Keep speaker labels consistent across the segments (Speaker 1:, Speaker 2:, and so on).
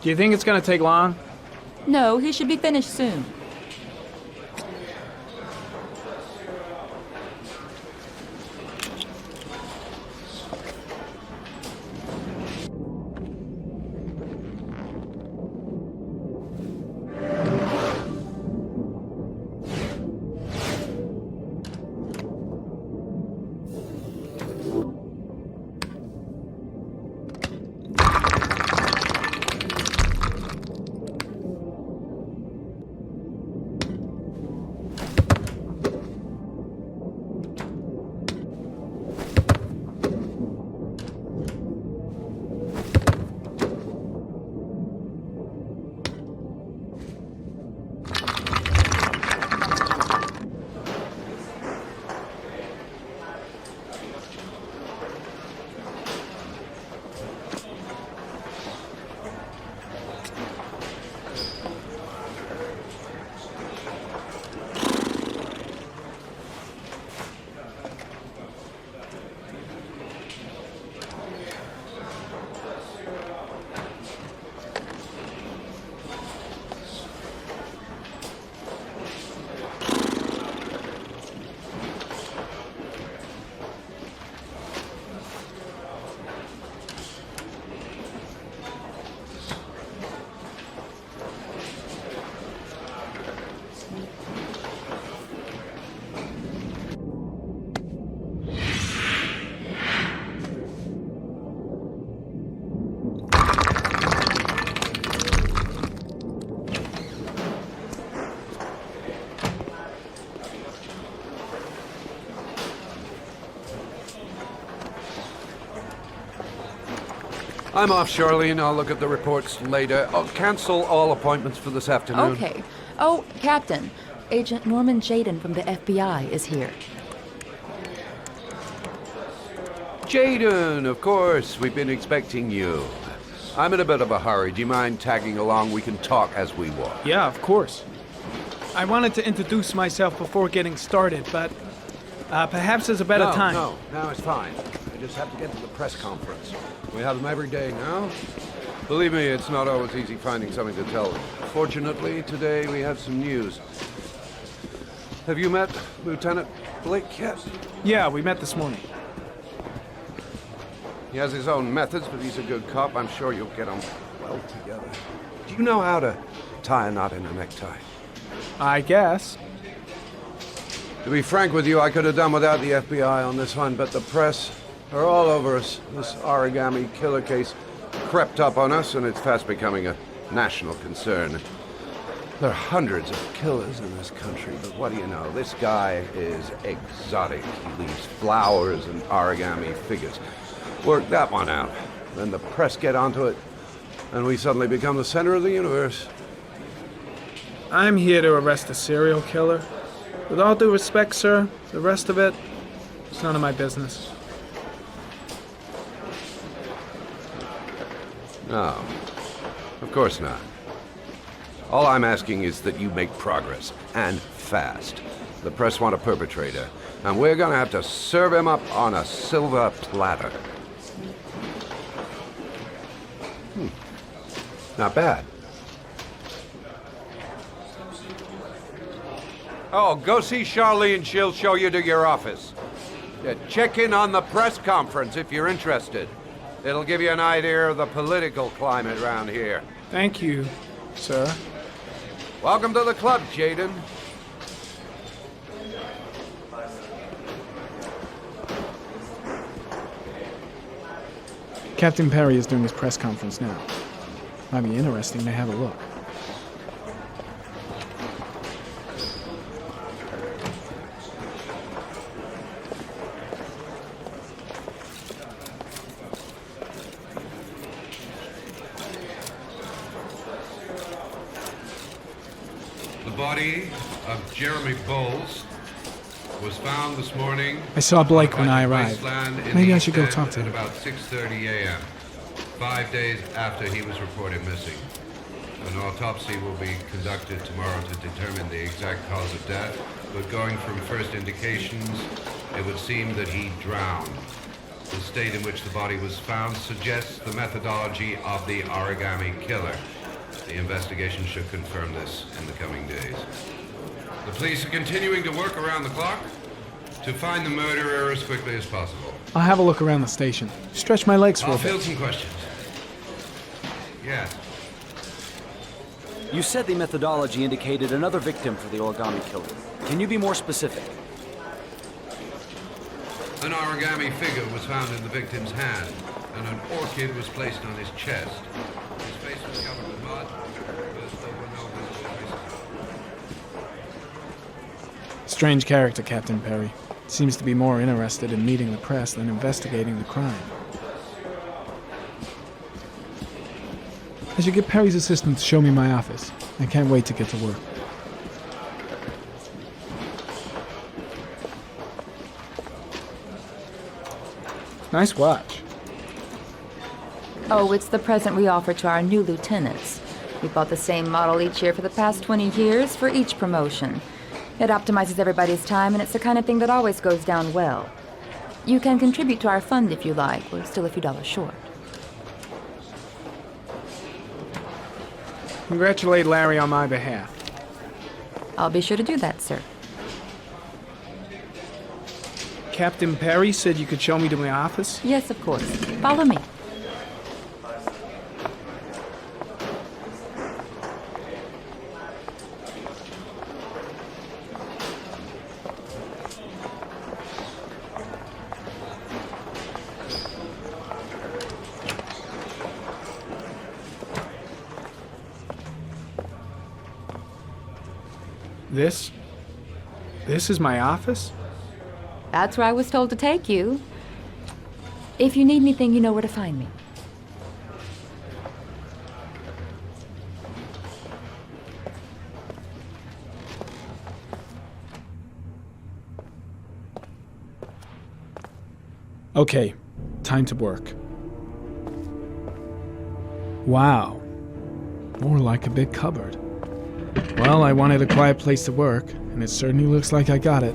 Speaker 1: Do you think it's gonna take long?
Speaker 2: No, he should be finished soon.
Speaker 3: I'm off, Charlene. I'll look at the reports later. I'll cancel all appointments for this afternoon.
Speaker 2: Okay. Oh, Captain. Agent Norman Jaden from the FBI is here.
Speaker 3: Jaden, of course. We've been expecting you. I'm in a bit of a hurry. Do you mind tagging along? We can talk as we walk.
Speaker 1: Yeah, of course. I wanted to introduce myself before getting started, but perhaps there's a better time.
Speaker 3: No, it's fine. I just have to get to the press conference. We have them every day now. Believe me, it's not always easy finding something to tell them. Fortunately, today we have some news. Have you met Lieutenant Blake yet?
Speaker 1: Yeah, we met this morning.
Speaker 3: He has his own methods, but he's a good cop. I'm sure you'll get on well together. Do you know how to tie a knot in a necktie?
Speaker 1: I guess.
Speaker 3: To be frank with you, I could have done without the FBI on this one, but the press are all over us. This Origami Killer case crept up on us, and it's fast becoming a national concern. There are hundreds of killers in this country, but what do you know? This guy is exotic. He leaves flowers and origami figures. Work that one out. Then the press get onto it, and we suddenly become the center of the universe.
Speaker 1: I'm here to arrest a serial killer. With all due respect, sir, the rest of it, it's none of my business.
Speaker 3: No, of course not. All I'm asking is that you make progress, and fast. The press want a perpetrator, and we're gonna have to serve him up on a silver platter. Not bad. Oh, go see Charlene. She'll show you to your office. Yeah, check in on the press conference if you're interested. It'll give you an idea of the political climate around here.
Speaker 1: Thank you, sir.
Speaker 3: Welcome to the club, Jaden.
Speaker 1: Captain Perry is doing his press conference now. Might be interesting to have a look.
Speaker 3: The body of Jeremy Bowles was found this morning.
Speaker 1: I saw Blake when I arrived. Maybe I should go talk to him.
Speaker 3: At about 6:30 a.m., 5 days after he was reported missing. An autopsy will be conducted tomorrow to determine the exact cause of death, but going from first indications, it would seem that he drowned. The state in which the body was found suggests the methodology of the Origami Killer. The investigation should confirm this in the coming days. The police are continuing to work around the clock to find the murderer as quickly as possible.
Speaker 1: I'll have a look around the station. Stretch my legs for
Speaker 3: I'll
Speaker 1: a bit.
Speaker 3: field some questions. Yes.
Speaker 4: You said the methodology indicated another victim for the Origami Killer. Can you be more specific?
Speaker 3: An origami figure was found in the victim's hand, and an orchid was placed on his chest. His face was covered with mud, but there were no visible traces.
Speaker 1: Strange character, Captain Perry. Seems to be more interested in meeting the press than investigating the crime. I should get Perry's assistant to show me my office. I can't wait to get to work. Nice watch.
Speaker 2: Oh, it's the present we offer to our new lieutenants. We bought the same model each year for the past 20 years for each promotion. It optimizes everybody's time, and it's the kind of thing that always goes down well. You can contribute to our fund if you like. We're still a few dollars short.
Speaker 1: Congratulate Larry on my behalf.
Speaker 2: I'll be sure to do that, sir.
Speaker 1: Captain Perry said you could show me to my office?
Speaker 2: Yes, of course. Follow me.
Speaker 1: This is my office?
Speaker 2: That's where I was told to take you. If you need anything, you know where to find me.
Speaker 1: Okay, time to work. Wow. More like a big cupboard. Well, I wanted a quiet place to work, and it certainly looks like I got it.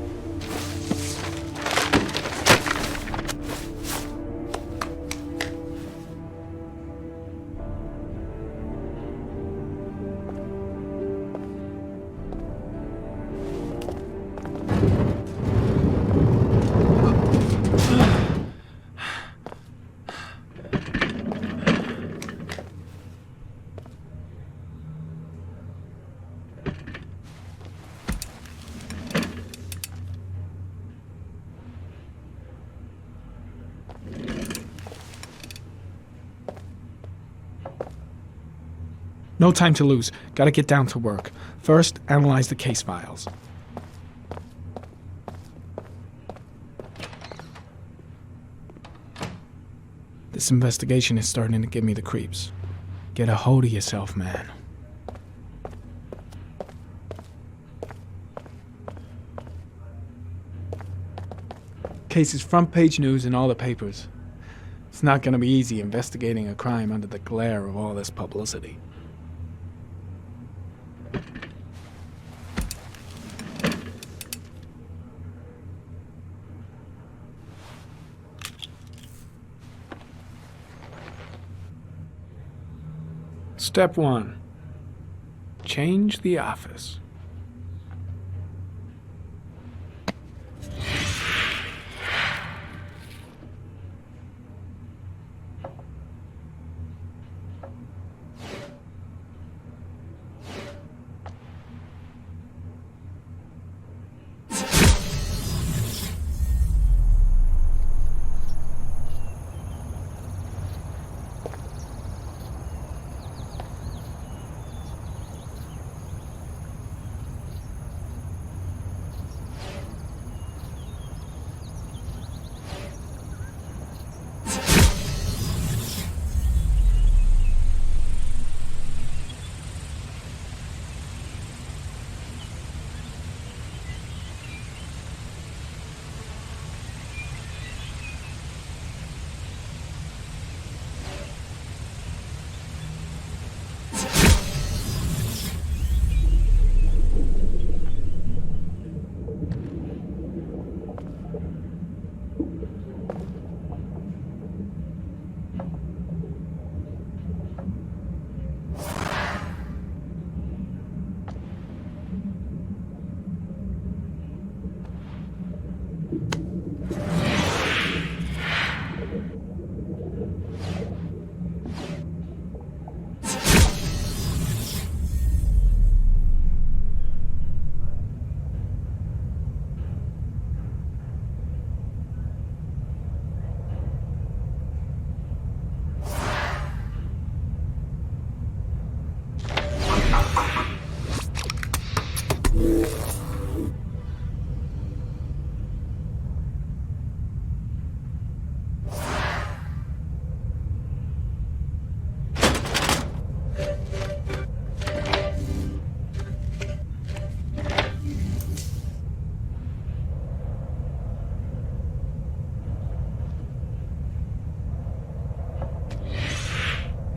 Speaker 1: No time to lose. Gotta get down to work. First, analyze the case files. This investigation is starting to give me the creeps. Get a hold of yourself, man. Case is front page news in all the papers. It's not gonna be easy investigating a crime under the glare of all this publicity. Step 1. Change the office.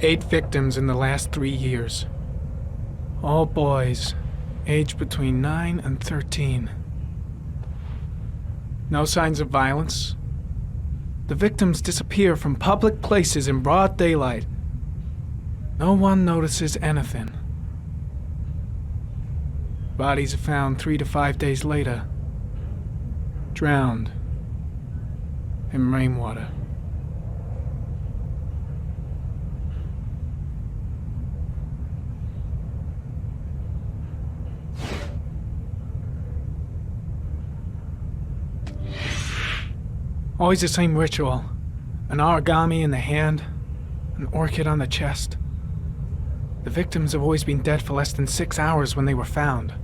Speaker 1: 8 victims in the last 3 years. All boys, aged between 9 and 13. No signs of violence. The victims disappear from public places in broad daylight. No one notices anything. Bodies are found 3 to 5 days later, drowned in rainwater. Always the same ritual. An origami in the hand, an orchid on the chest. The victims have always been dead for less than 6 hours when they were found,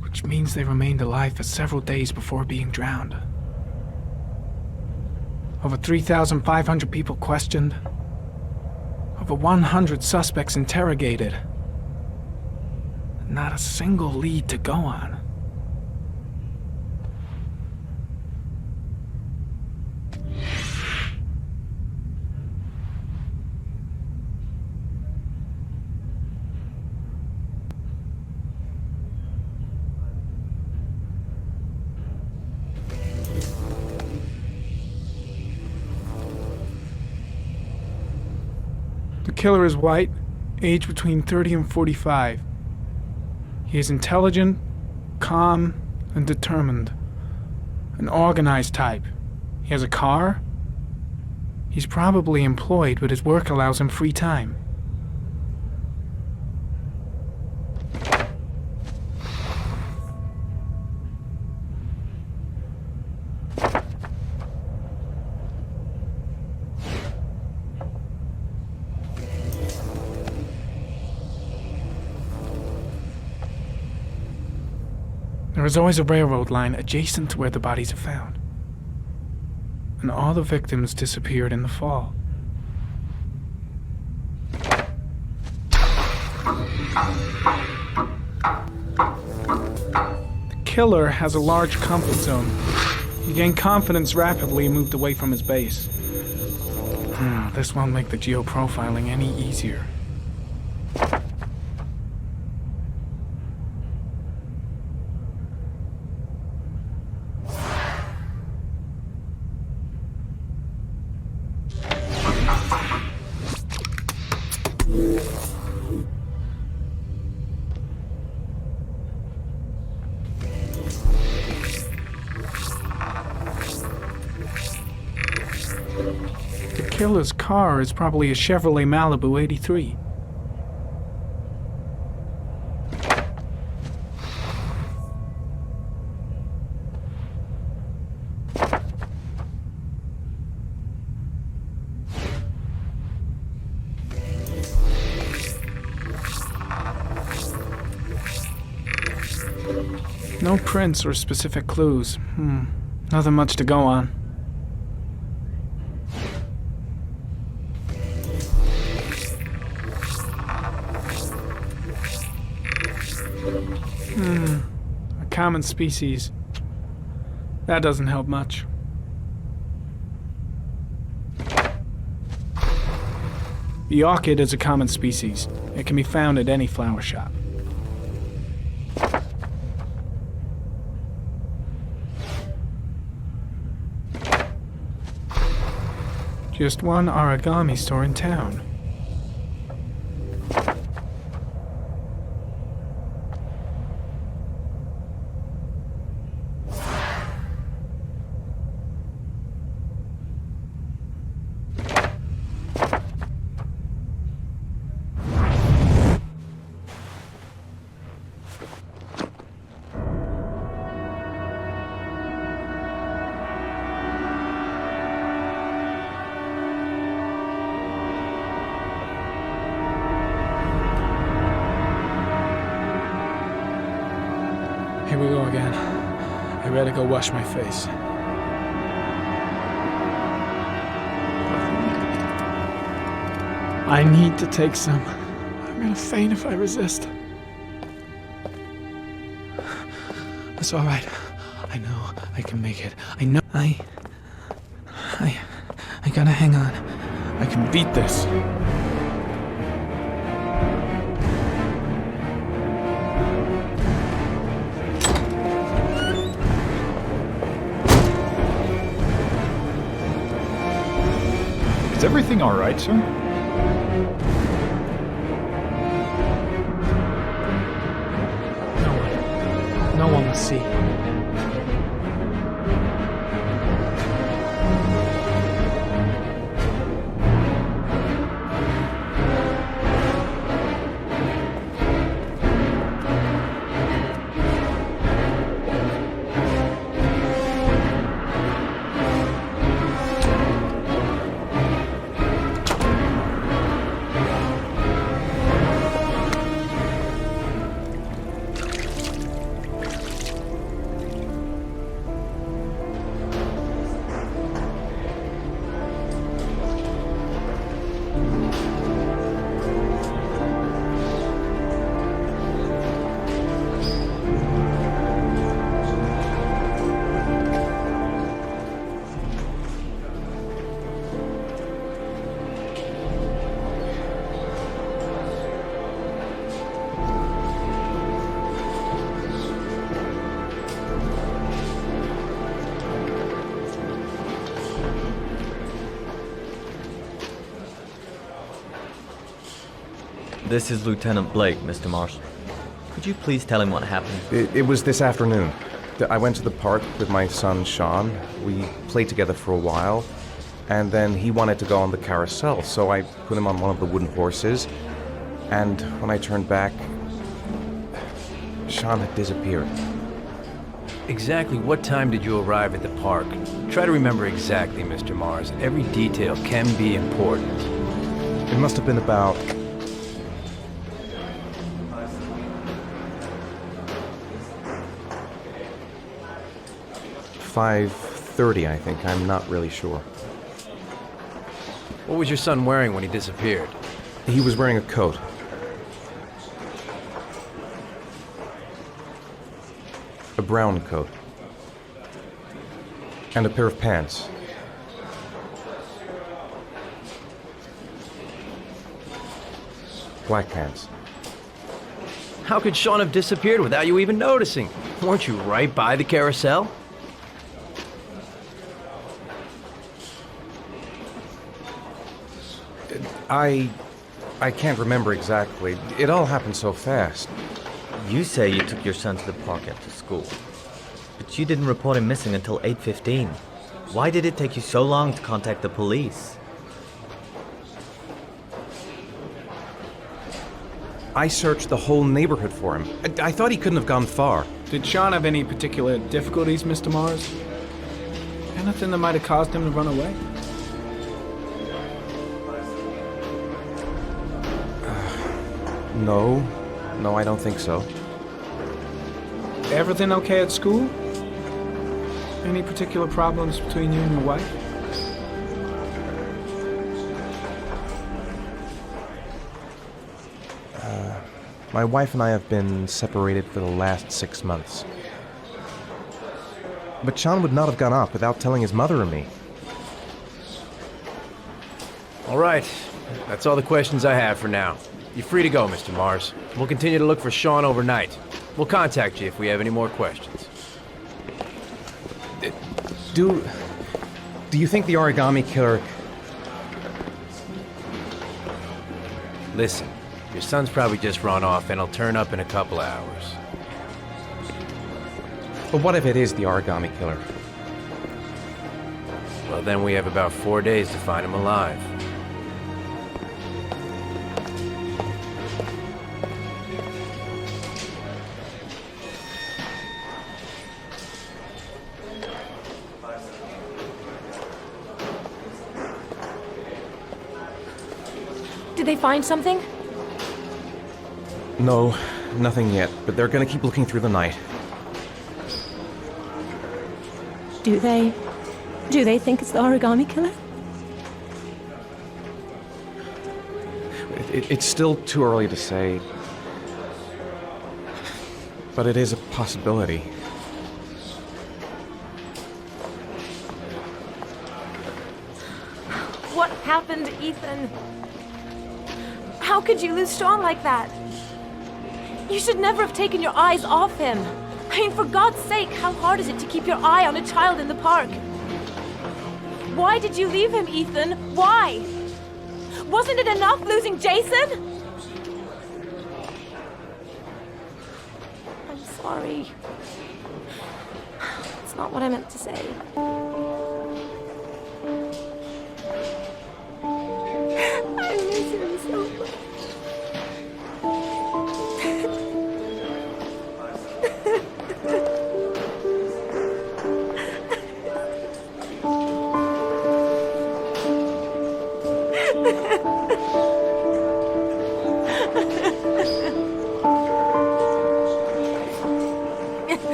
Speaker 1: which means they remained alive for several days before being drowned. Over 3,500 people questioned. Over 100 suspects interrogated. Not a single lead to go on. The killer is white, aged between 30 and 45. He is intelligent, calm, and determined. An organized type. He has a car. He's probably employed, but his work allows him free time. There is always a railroad line adjacent to where the bodies are found. And all the victims disappeared in the fall. The killer has a large comfort zone. He gained confidence rapidly and moved away from his base. This won't make the geoprofiling any easier. The killer's car is probably a Chevrolet Malibu 83. No prints or specific clues. Nothing much to go on. A common species. That doesn't help much. The orchid is a common species. It can be found at any flower shop. Just one origami store in town. Here we go again. I better go wash my face. I need to take some. I'm gonna faint if I resist. It's all right. I know I can make it. I know. I gotta hang on. I can beat this.
Speaker 5: Is everything all right, sir?
Speaker 1: No one will see.
Speaker 6: This is Lieutenant Blake, Mr. Marshall. Could you please tell him what happened?
Speaker 7: It was this afternoon. I went to the park with my son, Sean. We played together for a while, and then he wanted to go on the carousel, so I put him on one of the wooden horses, and when I turned back, Sean had disappeared.
Speaker 8: Exactly what time did you arrive at the park? Try to remember exactly, Mr. Mars. Every detail can be important.
Speaker 7: It must have been about 5:30, I think. I'm not really sure.
Speaker 8: What was your son wearing when he disappeared?
Speaker 7: He was wearing a coat. A brown coat. And a pair of pants. Black pants.
Speaker 8: How could Sean have disappeared without you even noticing? Weren't you right by the carousel?
Speaker 7: I can't remember exactly. It all happened so fast.
Speaker 6: You say you took your son to the park after school, but you didn't report him missing until 8:15. Why did it take you so long to contact the police?
Speaker 7: I searched the whole neighborhood for him. I thought he couldn't have gone far.
Speaker 1: Did Sean have any particular difficulties, Mr. Mars? Anything that might have caused him to run away?
Speaker 7: No, I don't think so.
Speaker 1: Everything okay at school? Any particular problems between you and your wife?
Speaker 7: My wife and I have been separated for the last 6 months. But Sean would not have gone off without telling his mother or me.
Speaker 8: All right. That's all the questions I have for now. You're free to go, Mr. Mars. We'll continue to look for Sean overnight. We'll contact you if we have any more questions.
Speaker 7: Do you think the Origami Killer...
Speaker 8: Listen, your son's probably just run off and he'll turn up in a couple of hours.
Speaker 7: But what if it is the Origami Killer?
Speaker 8: Well, then we have about 4 days to find him alive.
Speaker 9: Did they find something?
Speaker 7: No, nothing yet, but they're gonna keep looking through the night.
Speaker 9: Do they think it's the Origami Killer?
Speaker 7: It's still too early to say, but it is a possibility.
Speaker 9: What happened, Ethan? How could you lose Sean like that? You should never have taken your eyes off him. I mean, for God's sake, how hard is it to keep your eye on a child in the park? Why did you leave him, Ethan? Why? Wasn't it enough losing Jason? I'm sorry. It's not what I meant to say. I miss him so much.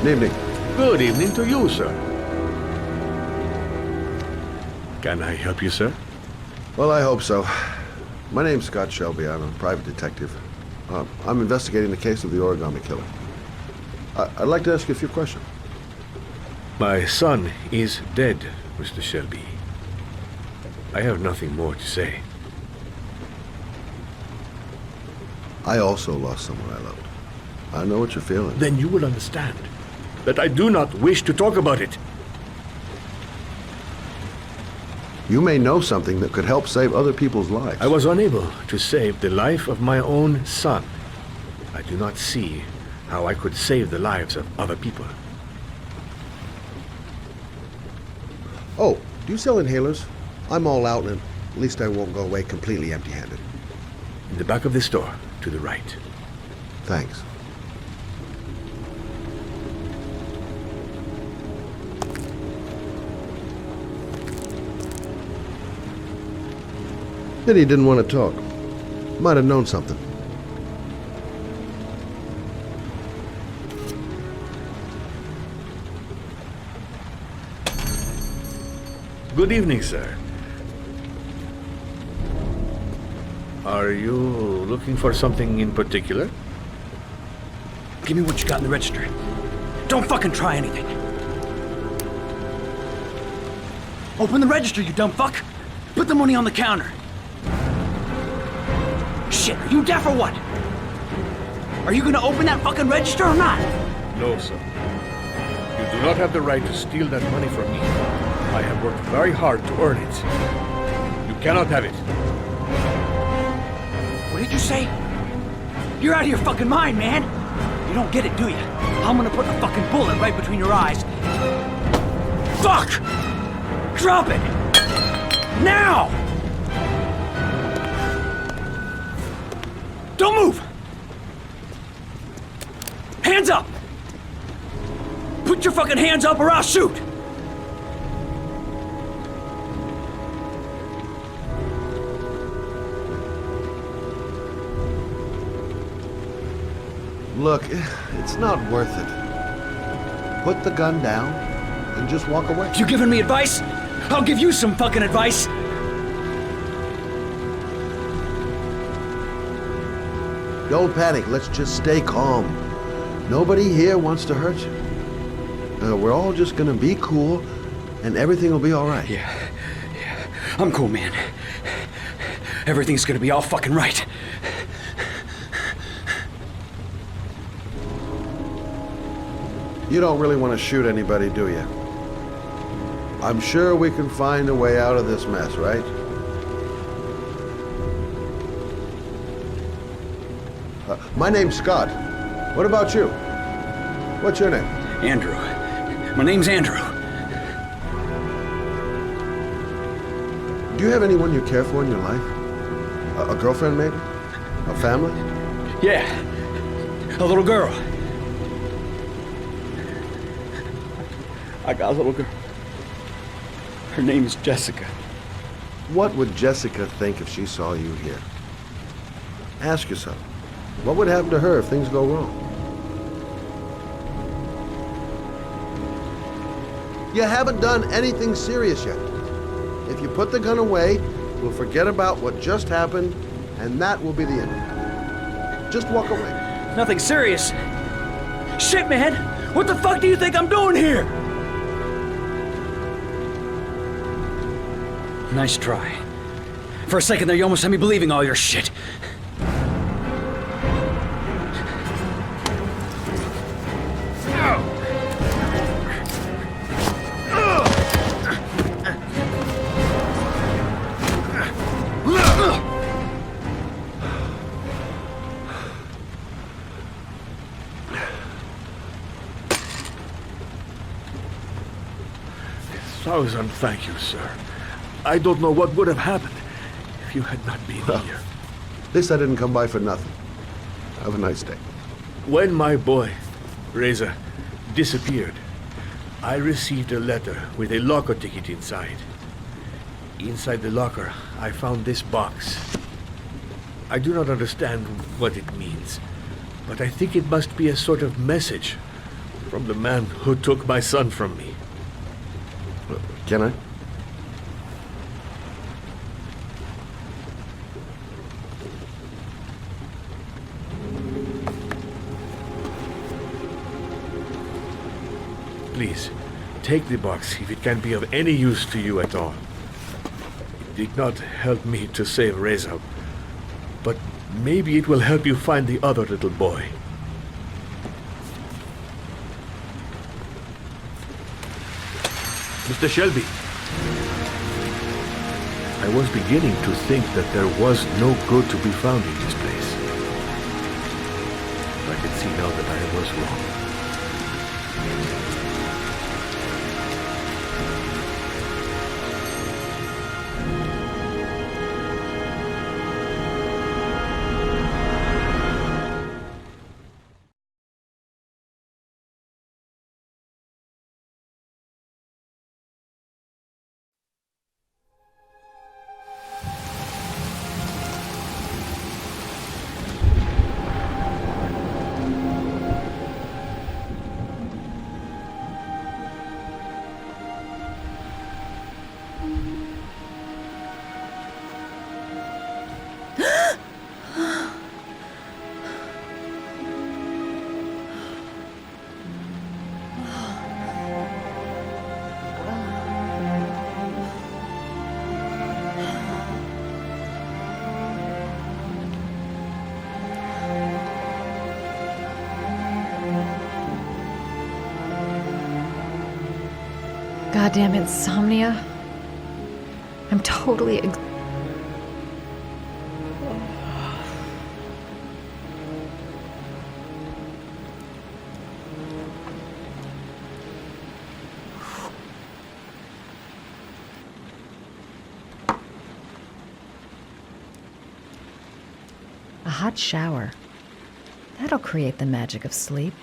Speaker 3: Good evening.
Speaker 5: Good evening to you, sir. Can I help you, sir?
Speaker 3: Well, I hope so. My name's Scott Shelby. I'm a private detective. I'm investigating the case of the Origami Killer. I'd like to ask you a few questions.
Speaker 5: My son is dead, Mr. Shelby. I have nothing more to say.
Speaker 3: I also lost someone I loved. I know what you're feeling.
Speaker 5: Then you will understand that I do not wish to talk about it.
Speaker 3: You may know something that could help save other people's lives.
Speaker 5: I was unable to save the life of my own son. I do not see how I could save the lives of other people.
Speaker 3: Oh, do you sell inhalers? I'm all out, and at least I won't go away completely empty-handed.
Speaker 5: In the back of the store, to the right.
Speaker 3: Thanks. Then he didn't want to talk. Might have known something.
Speaker 5: Good evening, sir. Are you looking for something in particular?
Speaker 4: Give me what you got in the register. Don't fucking try anything. Open the register, you dumb fuck. Put the money on the counter. Shit, are you deaf or what? Are you gonna open that fucking register or not?
Speaker 5: No, sir. You do not have the right to steal that money from me. I have worked very hard to earn it. You cannot have it.
Speaker 4: What did you say? You're out of your fucking mind, man. You don't get it, do you? I'm gonna put a fucking bullet right between your eyes. Fuck! Drop it! Now! Don't move! Hands up! Put your fucking hands up or I'll shoot!
Speaker 3: Look, it's not worth it. Put the gun down and just walk away.
Speaker 4: You giving me advice? I'll give you some fucking advice!
Speaker 3: Don't panic. Let's just stay calm. Nobody here wants to hurt you. We're all just gonna be cool, and everything will be all right.
Speaker 4: Yeah. I'm cool, man. Everything's gonna be all fucking right.
Speaker 3: You don't really want to shoot anybody, do you? I'm sure we can find a way out of this mess, right? My name's Scott. What about you? What's your name?
Speaker 4: Andrew. My name's Andrew.
Speaker 3: Do you have anyone you care for in your life? A girlfriend, maybe? A family?
Speaker 4: Yeah. A little girl. I got a little girl. Her name is Jessica.
Speaker 3: What would Jessica think if she saw you here? Ask yourself, what would happen to her if things go wrong?
Speaker 10: You haven't done anything serious yet. If you put the gun away, we'll forget about what just happened, and that will be the end of it. Just walk away.
Speaker 4: Nothing serious. Shit, man! What the fuck do you think I'm doing here? Nice try. For a second there, you almost had me believing all your shit.
Speaker 5: Thousand thank you, sir. I don't know what would have happened if you had not been here.
Speaker 10: At least I didn't come by for nothing. Have a nice day.
Speaker 5: When my boy, Reza, disappeared, I received a letter with a locker ticket inside. Inside the locker, I found this box. I do not understand what it means, but I think it must be a sort of message from the man who took my son from me.
Speaker 10: Can I?
Speaker 5: Please, take the box if it can be of any use to you at all. It did not help me to save Reza, but maybe it will help you find the other little boy. Mr. Shelby, I was beginning to think that there was no good to be found in this place. I can see now that I was wrong.
Speaker 2: Goddamn insomnia. I'm totally a hot shower. That'll create the magic of sleep.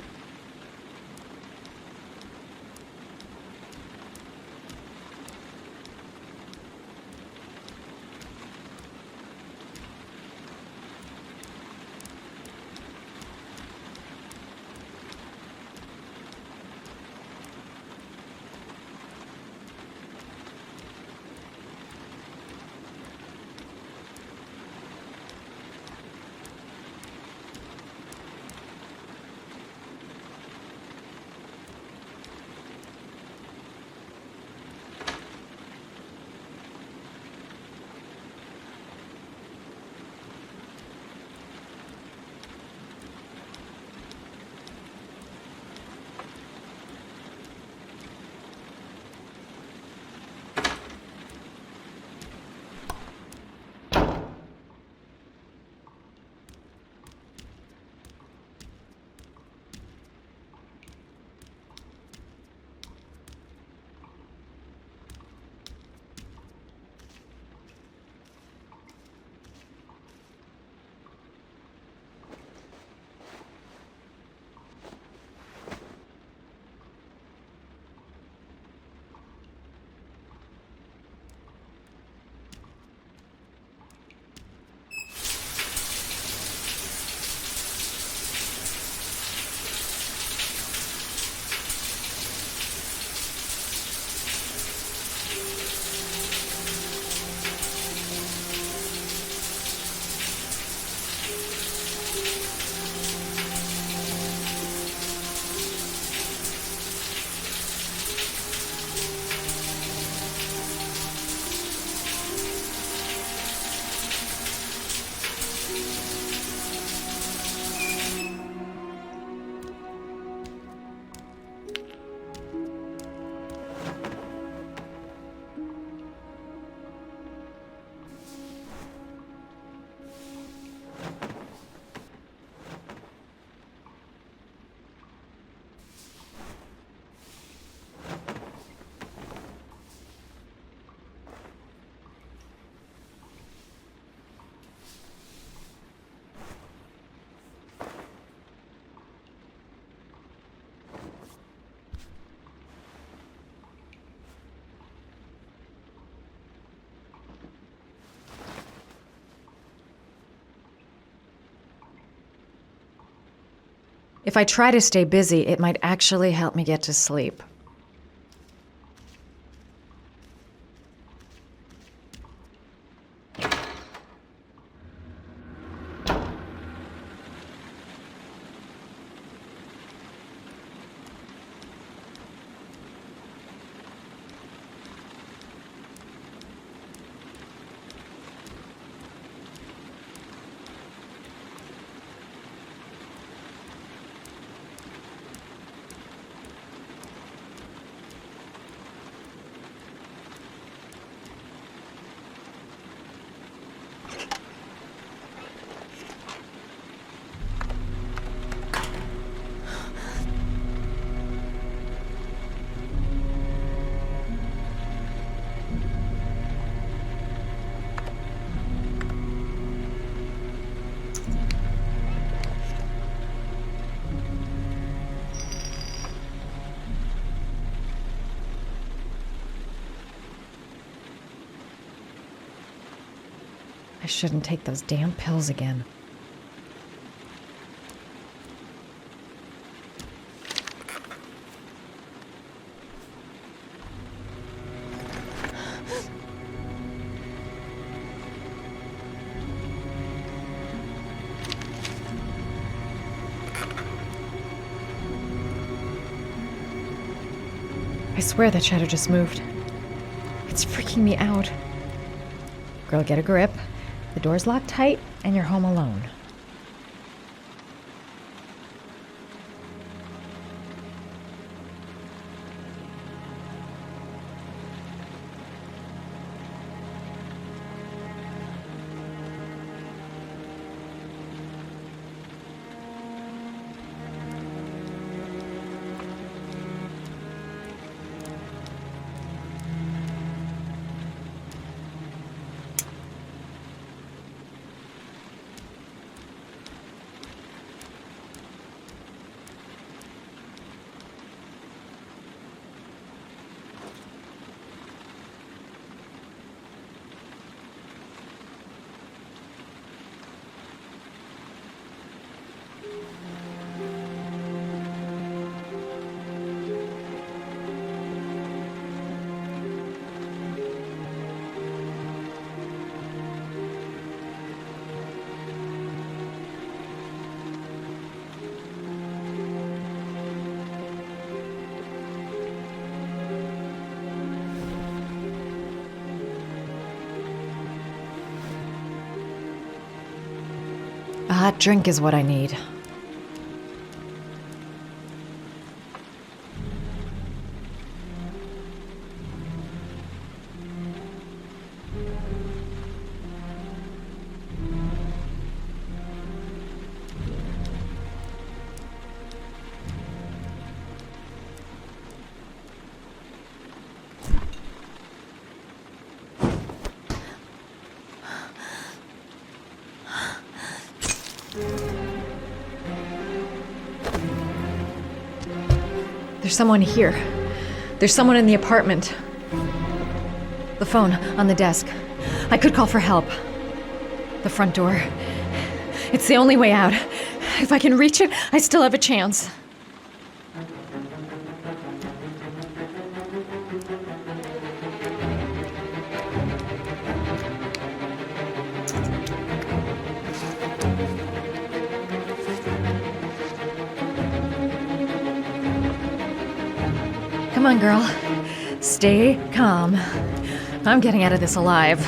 Speaker 11: If I try to stay busy, it might actually help me get to sleep. I shouldn't take those damn pills again. I swear that shadow just moved. It's freaking me out. Girl, get a grip. The door's locked tight, and you're home alone. A hot drink is what I need. There's someone here. There's someone in the apartment. The phone on the desk. I could call for help. The front door. It's the only way out. If I can reach it, I still have a chance. Come on, girl. Stay calm. I'm getting out of this alive.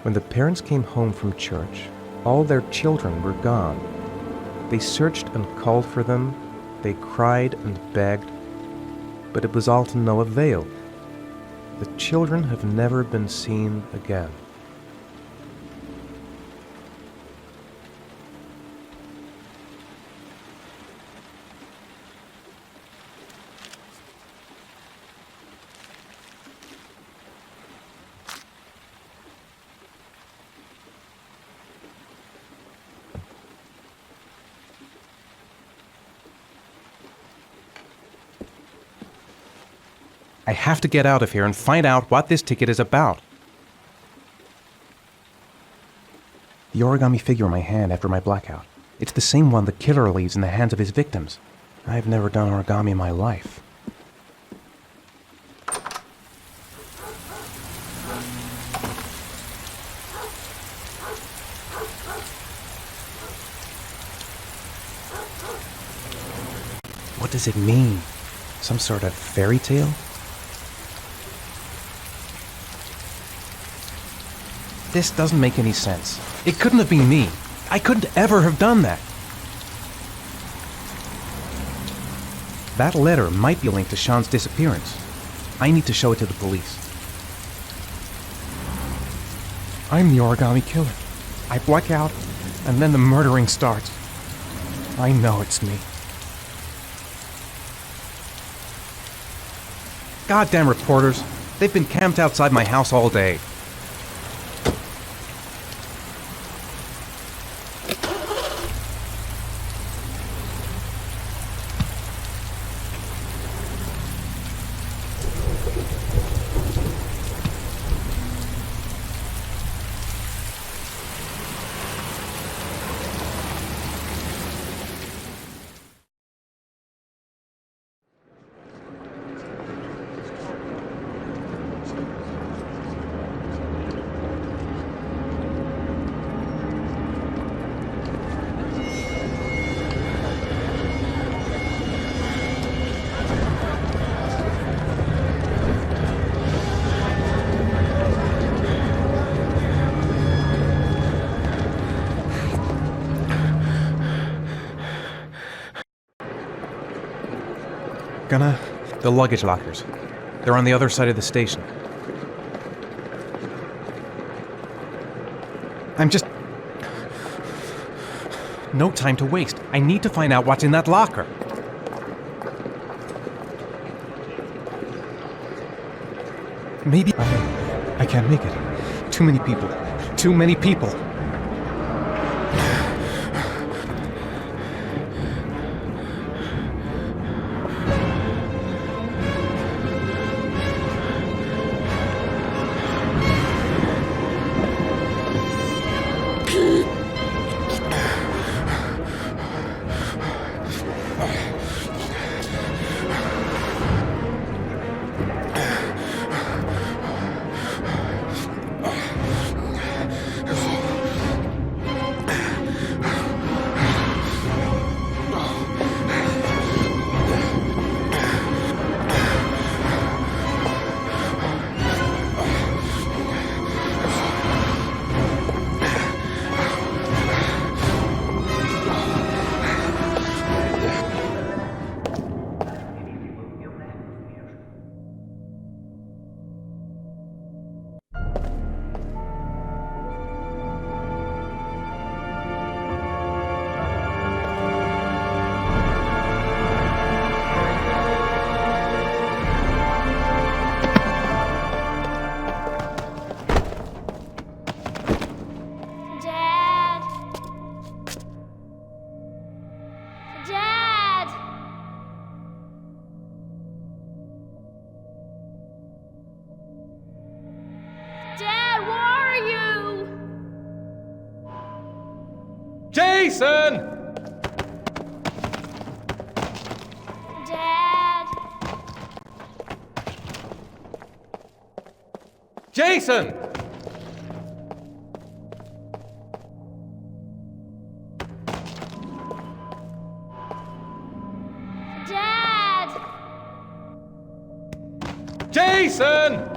Speaker 7: When the parents came home from church, all their children were gone. They searched and called for them, they cried and begged, but it was all to no avail. The children have never been seen again. I have to get out of here and find out what this ticket is about. The origami figure in my hand after my blackout. It's the same one the killer leaves in the hands of his victims. I've never done origami in my life. What does it mean? Some sort of fairy tale? This doesn't make any sense. It couldn't have been me. I couldn't ever have done that. That letter might be linked to Sean's disappearance. I need to show it to the police. I'm the Origami Killer. I black out, and then the murdering starts. I know it's me. Goddamn reporters. They've been camped outside my house all day. gonna... The luggage lockers. They're on the other side of the station. I'm just... No time to waste. I need to find out what's in that locker. Maybe I can't make it. Too many people. Too many people.
Speaker 12: Jason!
Speaker 9: Dad!
Speaker 12: Jason!
Speaker 9: Dad!
Speaker 12: Jason!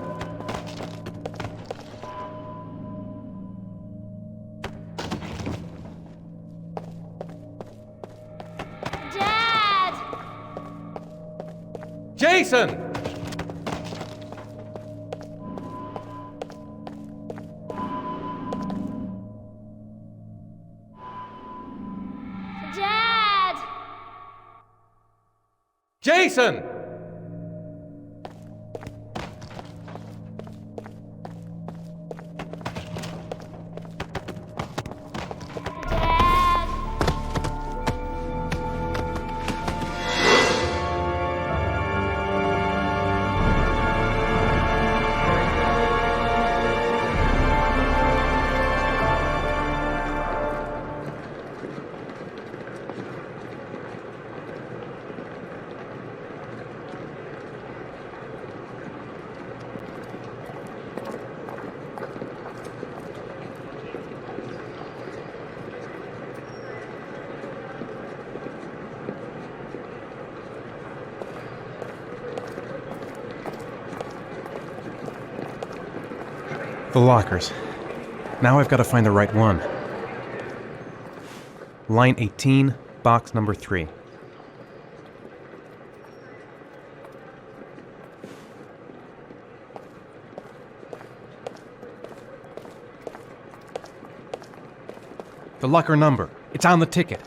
Speaker 12: Jason!
Speaker 9: Dad!
Speaker 12: Jason!
Speaker 7: The lockers. Now I've got to find the right one. Line 18, box number 3. The locker number. It's on the ticket.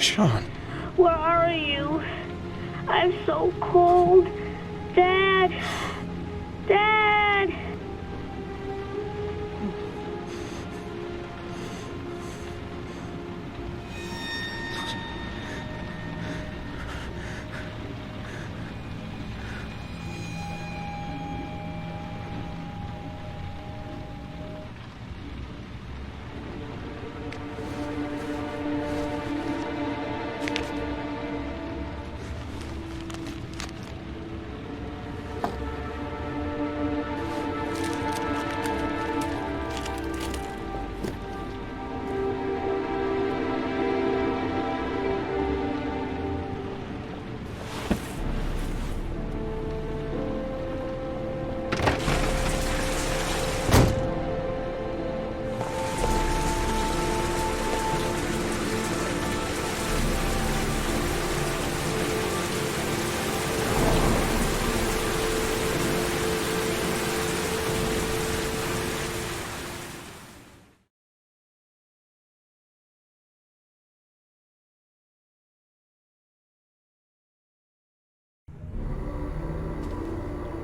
Speaker 7: Sean.
Speaker 13: Where are you? I'm so cold. Dad! Dad!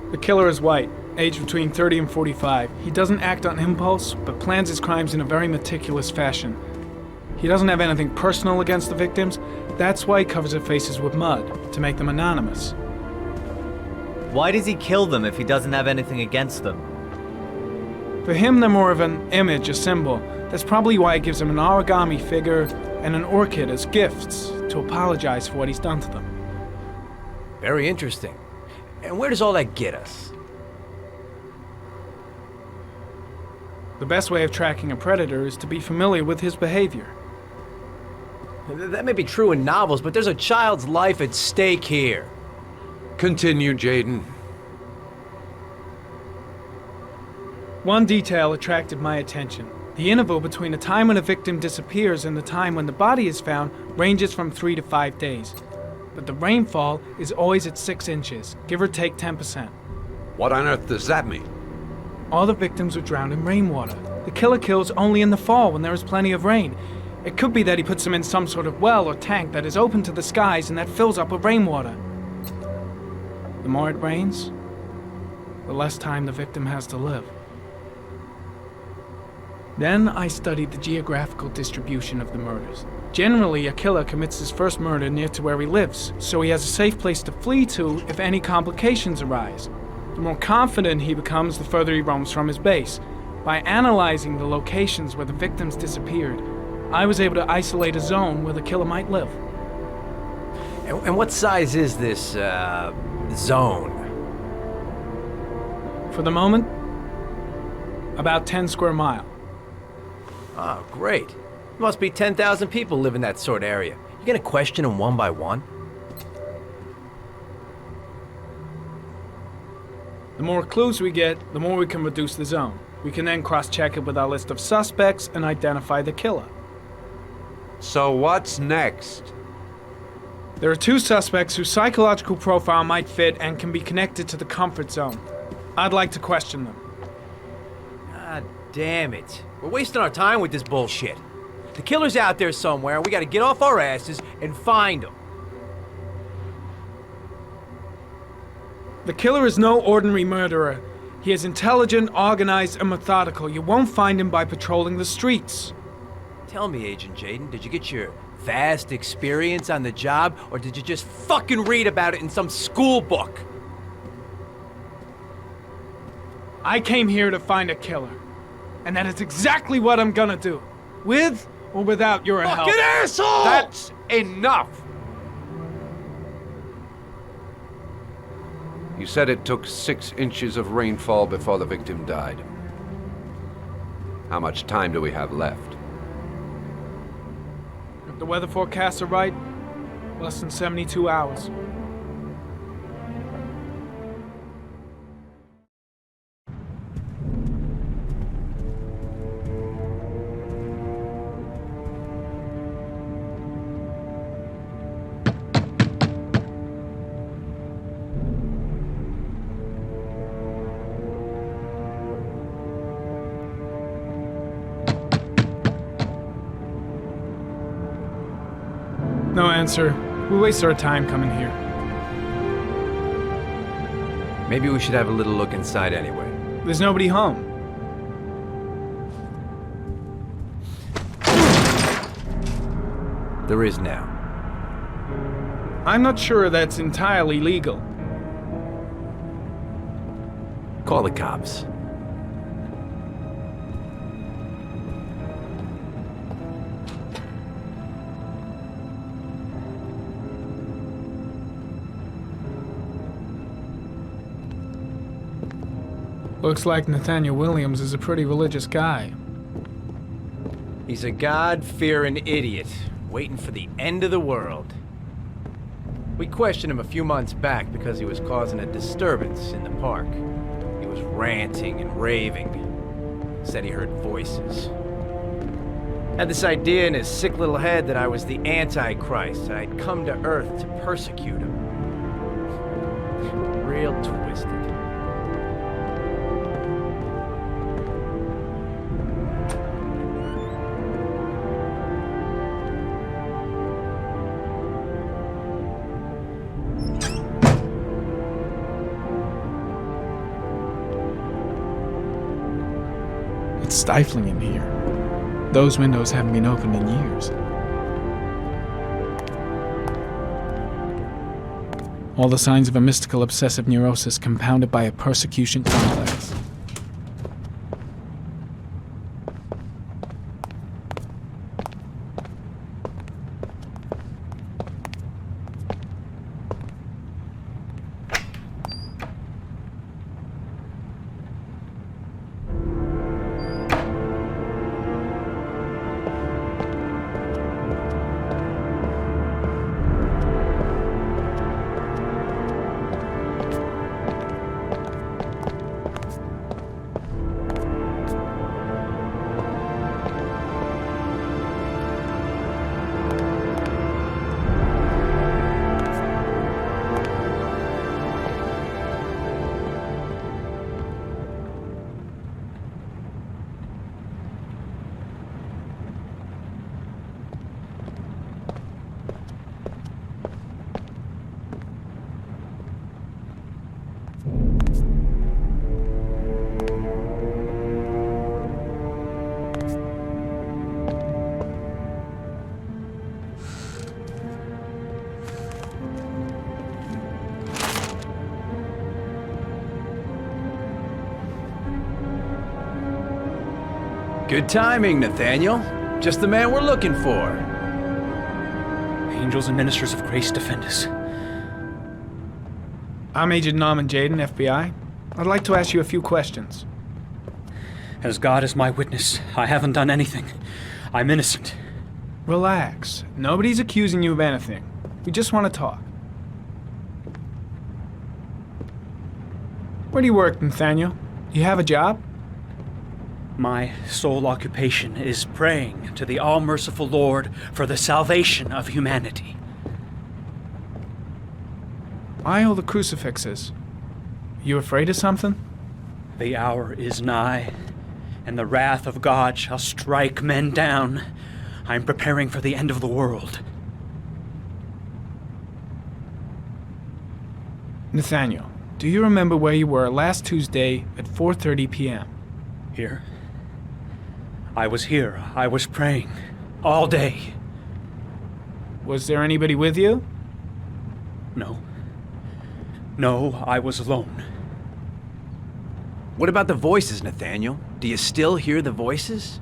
Speaker 1: The killer is white, aged between 30 and 45. He doesn't act on impulse, but plans his crimes in a very meticulous fashion. He doesn't have anything personal against the victims. That's why he covers their faces with mud, to make them anonymous.
Speaker 6: Why does he kill them if he doesn't have anything against them?
Speaker 1: For him, they're more of an image, a symbol. That's probably why he gives them an origami figure and an orchid as gifts, to apologize for what he's done to them.
Speaker 8: Very interesting. And where does all that get us?
Speaker 1: The best way of tracking a predator is to be familiar with his behavior.
Speaker 8: That may be true in novels, but there's a child's life at stake here.
Speaker 3: Continue, Jaden.
Speaker 1: One detail attracted my attention. The interval between the time when a victim disappears and the time when the body is found ranges from 3 to 5 days. But the rainfall is always at 6 inches, give or take 10%.
Speaker 3: What on earth does that mean?
Speaker 1: All the victims were drowned in rainwater. The killer kills only in the fall when there is plenty of rain. It could be that he puts them in some sort of well or tank that is open to the skies and that fills up with rainwater. The more it rains, the less time the victim has to live. Then I studied the geographical distribution of the murders. Generally, a killer commits his first murder near to where he lives, so he has a safe place to flee to if any complications arise. The more confident he becomes, the further he roams from his base. By analyzing the locations where the victims disappeared, I was able to isolate a zone where the killer might live.
Speaker 8: And what size is this, zone?
Speaker 1: For the moment, about 10 square miles.
Speaker 8: Oh, great. Must be 10,000 people live in that sort of area. You gonna question them one by one?
Speaker 1: The more clues we get, the more we can reduce the zone. We can then cross-check it with our list of suspects and identify the killer.
Speaker 3: So what's next?
Speaker 1: There are 2 suspects whose psychological profile might fit and can be connected to the comfort zone. I'd like to question them.
Speaker 8: God damn it. We're wasting our time with this bullshit. The killer's out there somewhere, and we gotta get off our asses and find him.
Speaker 1: The killer is no ordinary murderer. He is intelligent, organized, and methodical. You won't find him by patrolling the streets.
Speaker 8: Tell me, Agent Jaden, did you get your vast experience on the job, or did you just fucking read about it in some school book?
Speaker 1: I came here to find a killer. And that is exactly what I'm gonna do. With or without your help.
Speaker 3: Fucking asshole! That's enough! You said it took 6 inches of rainfall before the victim died. How much time do we have left?
Speaker 1: If the weather forecasts are right, less than 72 hours. answer. We waste our time coming here.
Speaker 8: Maybe we should have a little look inside anyway.
Speaker 1: There's nobody home.
Speaker 8: There is now.
Speaker 1: I'm not sure that's entirely legal.
Speaker 8: Call the cops.
Speaker 1: Looks like Nathaniel Williams is a pretty religious guy.
Speaker 8: He's a God-fearing idiot, waiting for the end of the world. We questioned him a few months back because he was causing a disturbance in the park. He was ranting and raving. Said he heard voices. Had this idea in his sick little head that I was the Antichrist, and I'd come to Earth to persecute him. Real twisted.
Speaker 1: It's stifling in here. Those windows haven't been opened in years. All the signs of a mystical obsessive neurosis compounded by a persecution complex.
Speaker 8: Good timing, Nathaniel. Just the man we're looking for.
Speaker 4: Angels and ministers of grace defend us.
Speaker 1: I'm Agent Norman Jaden, FBI. I'd like to ask you a few questions.
Speaker 4: As God is my witness, I haven't done anything. I'm innocent.
Speaker 1: Relax. Nobody's accusing you of anything. We just want to talk. Where do you work, Nathaniel? Do you have a job?
Speaker 4: My sole occupation is praying to the all-merciful Lord for the salvation of humanity.
Speaker 1: Why all the crucifixes? You afraid of something?
Speaker 4: The hour is nigh, and the wrath of God shall strike men down. I'm preparing for the end of the world.
Speaker 1: Nathaniel, do you remember where you were last Tuesday at 4:30 p.m.?
Speaker 4: Here? I was here. I was praying. All day.
Speaker 1: Was there anybody with you?
Speaker 4: No. No, I was alone.
Speaker 8: What about the voices, Nathaniel? Do you still hear the voices?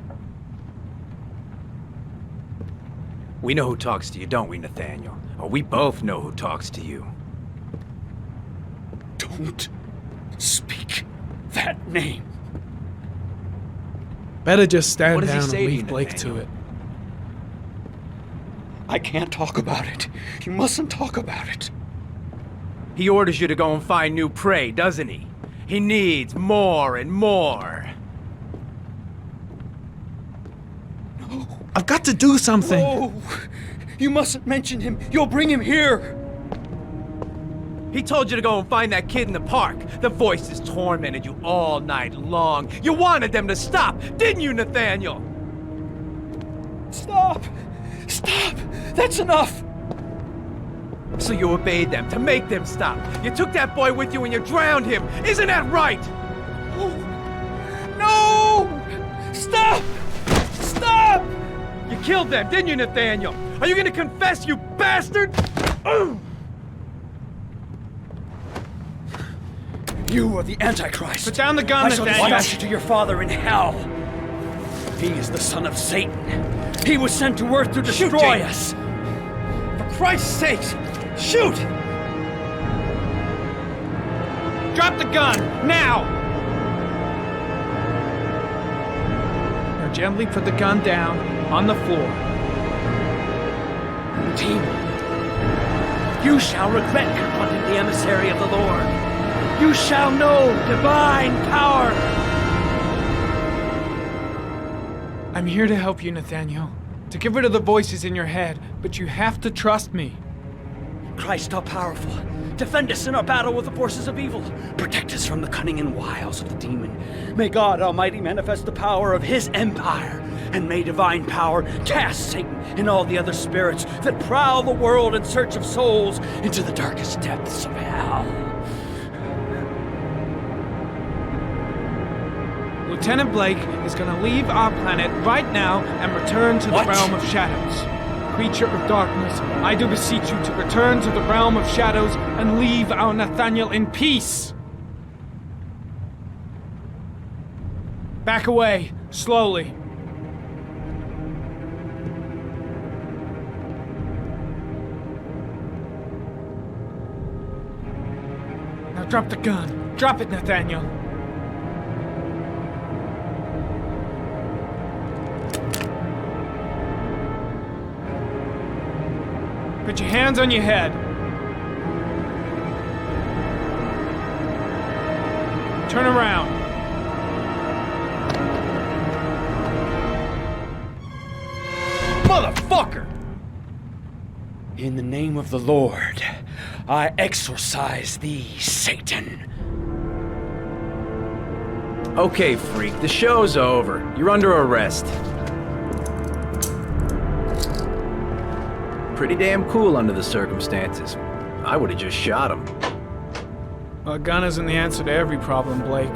Speaker 8: We know who talks to you, don't we, Nathaniel? Or we both know who talks to you.
Speaker 4: Don't speak that name.
Speaker 1: Better just stand
Speaker 8: What does he
Speaker 1: down
Speaker 8: say
Speaker 1: and
Speaker 8: to you,
Speaker 1: leave Blake to
Speaker 8: Nathaniel?
Speaker 1: it.
Speaker 4: I can't talk about it. You mustn't talk about it.
Speaker 8: He orders you to go and find new prey, doesn't he? He needs more and more.
Speaker 4: No.
Speaker 1: I've got to do something!
Speaker 4: No! You mustn't mention him. You'll bring him here.
Speaker 8: He told you to go and find that kid in the park. The voices tormented you all night long. You wanted them to stop, didn't you, Nathaniel?
Speaker 4: Stop! Stop! That's enough!
Speaker 8: So you obeyed them to make them stop. You took that boy with you and you drowned him. Isn't that right? No! Stop! Stop! You killed them, didn't you, Nathaniel? Are you gonna confess, you bastard?
Speaker 4: You are the Antichrist.
Speaker 1: Put down the gun,
Speaker 4: I shall
Speaker 1: Nathaniel.
Speaker 4: dispatch you to your father in hell. He is the son of Satan. He was sent to earth to destroy us.
Speaker 8: For Christ's sake, shoot!
Speaker 1: Drop the gun, now! Now gently put the gun down on the floor.
Speaker 4: Demon, you shall regret confronting the emissary of the Lord. You shall know divine power.
Speaker 1: I'm here to help you, Nathaniel. To get rid of the voices in your head, but you have to trust me.
Speaker 4: Christ all powerful, defend us in our battle with the forces of evil. Protect us from the cunning and wiles of the demon. May God Almighty manifest the power of his empire. And may divine power cast Satan and all the other spirits that prowl the world in search of souls into the darkest depths of hell.
Speaker 1: Lieutenant Blake is gonna leave our planet right now and return to the realm of shadows. Creature of darkness, I do beseech you to return to the realm of shadows and leave our Nathaniel in peace. Back away, slowly. Now drop the gun. Drop it, Nathaniel. Put your hands on your head. Turn around.
Speaker 4: Motherfucker! In the name of the Lord, I exorcise thee, Satan.
Speaker 8: Okay, freak, the show's over. You're under arrest. Pretty damn cool under the circumstances. I would have just shot him.
Speaker 1: A gun isn't the answer to every problem, Blake.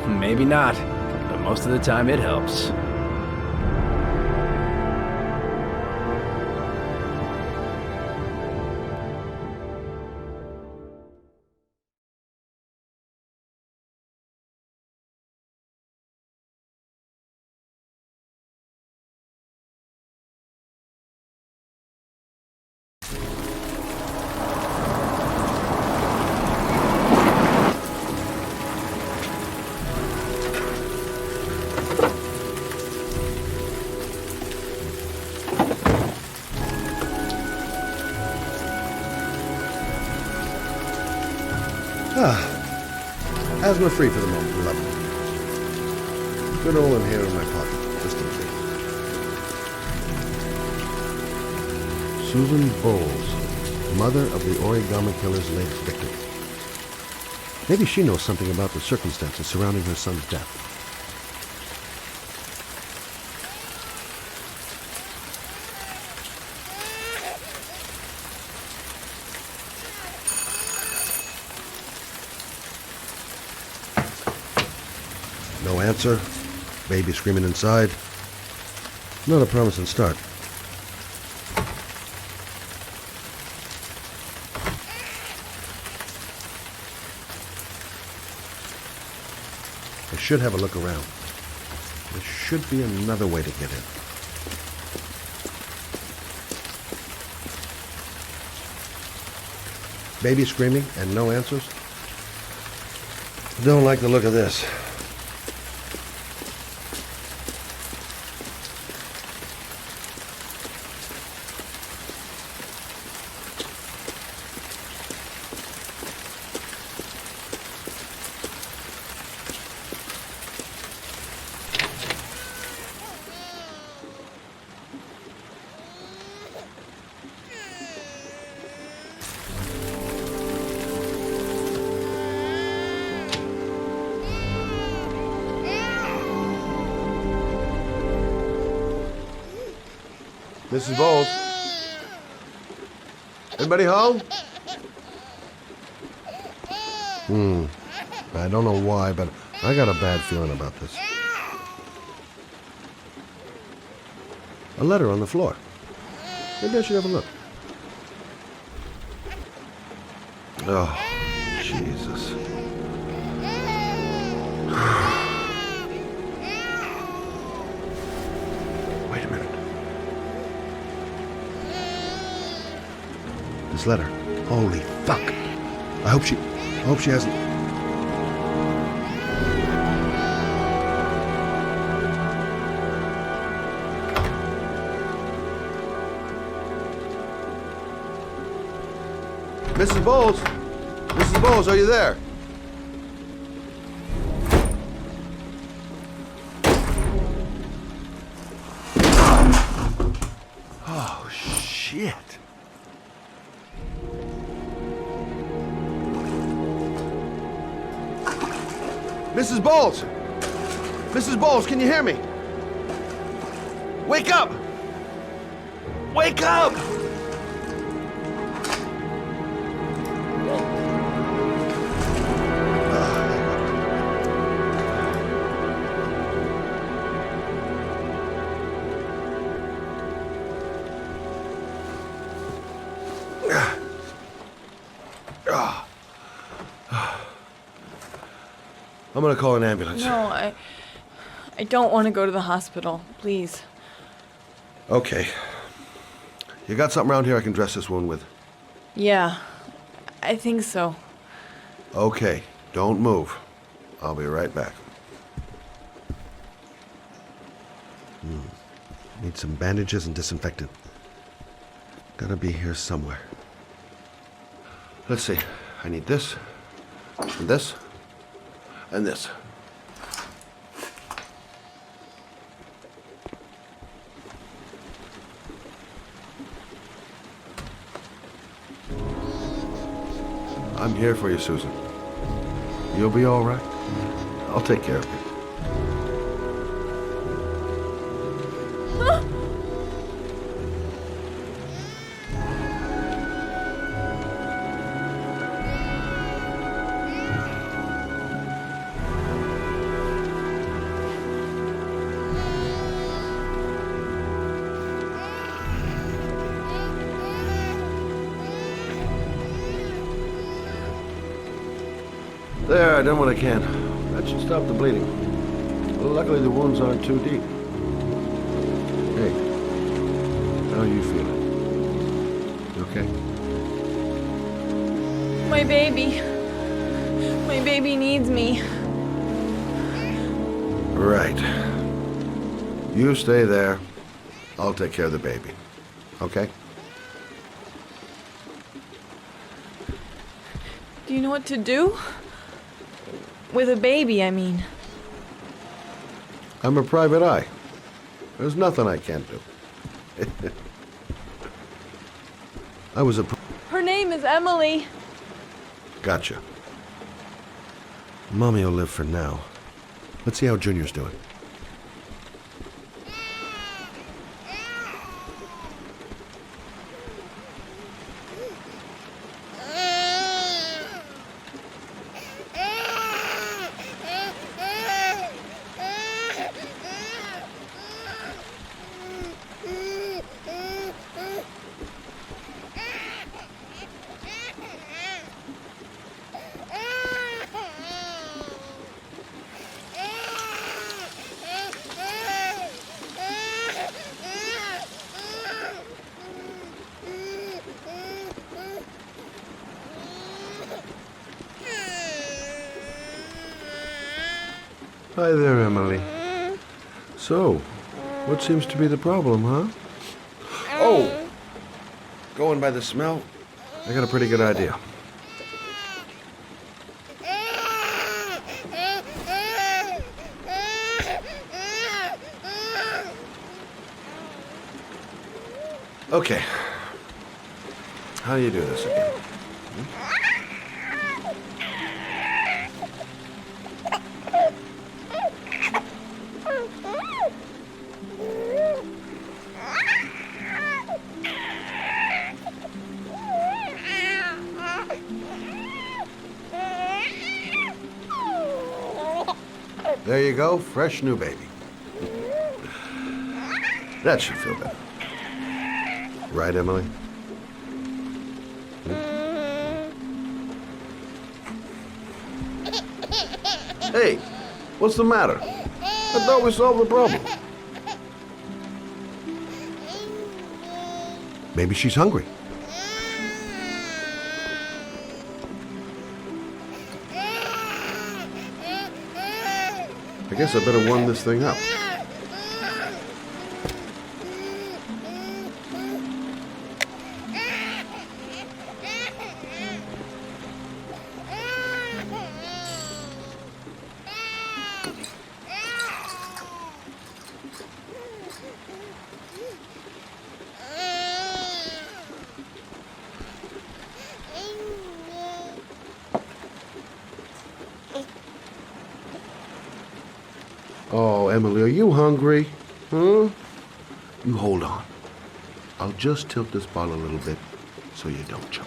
Speaker 8: Maybe not, but most of the time it helps.
Speaker 10: Asthma-free for the moment, beloved. Good old inhaler in my pocket, just in case. Susan Bowles, mother of the Origami Killer's latest victim. Maybe she knows something about the circumstances surrounding her son's death. No answer. Baby screaming inside. Not a promising start. I should have a look around. There should be another way to get in. Baby screaming and no answers? Don't like the look of this. Mrs. Bowles. Anybody home? I don't know why, but I got a bad feeling about this. A letter on the floor. Maybe I should have a look. Oh, Jesus. Wait a minute. This letter. Holy fuck. I hope she hasn't... Mrs. Bowles? Mrs. Bowles, are you there? Oh, shit. Mrs. Bowles! Mrs. Bowles, can you hear me? Wake up! Wake up! I'm gonna call an ambulance.
Speaker 9: No, I don't want to go to the hospital. Please.
Speaker 10: Okay. You got something around here I can dress this wound with?
Speaker 9: Yeah, I think so.
Speaker 10: Okay, don't move. I'll be right back. Need some bandages and disinfectant. Gotta be here somewhere. Let's see. I need this, and this, and this. I'm here for you, Susan. You'll be all right. I'll take care of you. There, I done what I can. That should stop the bleeding. Well, luckily the wounds aren't too deep. Hey, how are you feeling? You okay?
Speaker 9: My baby. My baby needs me.
Speaker 10: Right. You stay there. I'll take care of the baby. Okay?
Speaker 9: Do you know what to do? With a baby, I mean.
Speaker 10: I'm a private eye. There's nothing I can't do. I was a...
Speaker 9: Her name is Emily.
Speaker 10: Gotcha. Mommy will live for now. Let's see how Junior's doing. Hi there, Emily. So, what seems to be the problem, huh? Oh! Going by the smell, I got a pretty good idea. Okay. How do you do this again? There you go, fresh new baby. That should feel better. Right, Emily? Hey, what's the matter? I thought we solved the problem. Maybe she's hungry. I guess I better warm this thing up. Oh, Emily, are you hungry? Huh? You hold on. I'll just tilt this bottle a little bit so you don't choke.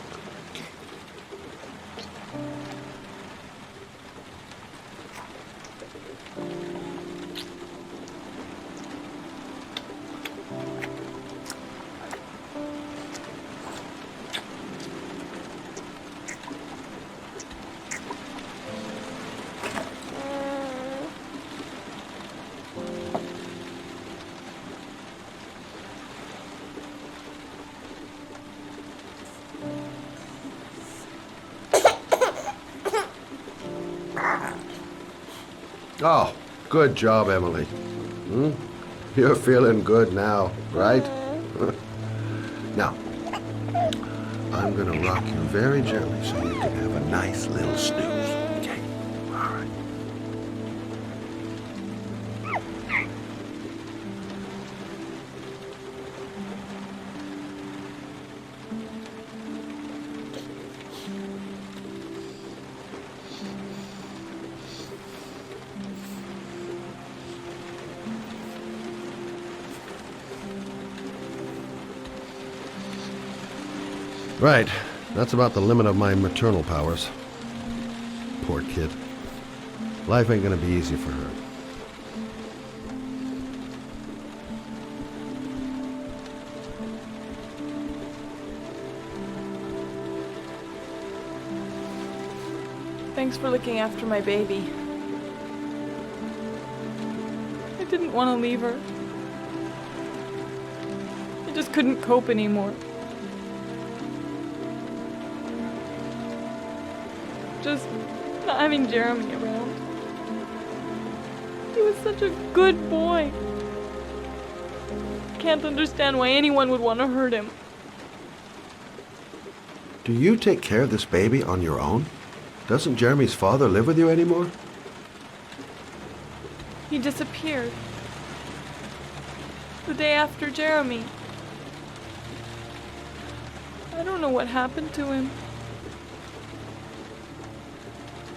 Speaker 10: Oh, good job, Emily. You're feeling good now, right? Now, I'm gonna rock you very gently so you can have a nice little snooze. Okay? All right. Right. That's about the limit of my maternal powers. Poor kid. Life ain't gonna be easy for her.
Speaker 9: Thanks for looking after my baby. I didn't want to leave her. I just couldn't cope anymore. Just not having Jeremy around. He was such a good boy. Can't understand why anyone would want to hurt him.
Speaker 10: Do you take care of this baby on your own? Doesn't Jeremy's father live with you anymore?
Speaker 9: He disappeared. The day after Jeremy. I don't know what happened to him.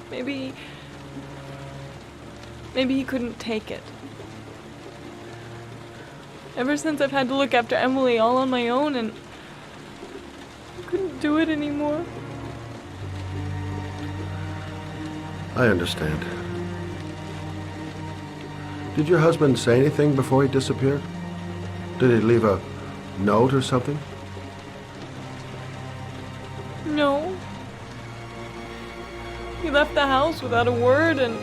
Speaker 9: Maybe he couldn't take it. Ever since I've had to look after Emily all on my own and I couldn't do it anymore.
Speaker 10: I understand. Did your husband say anything before he disappeared? Did he leave a note or something?
Speaker 9: No. He left the house without a word, and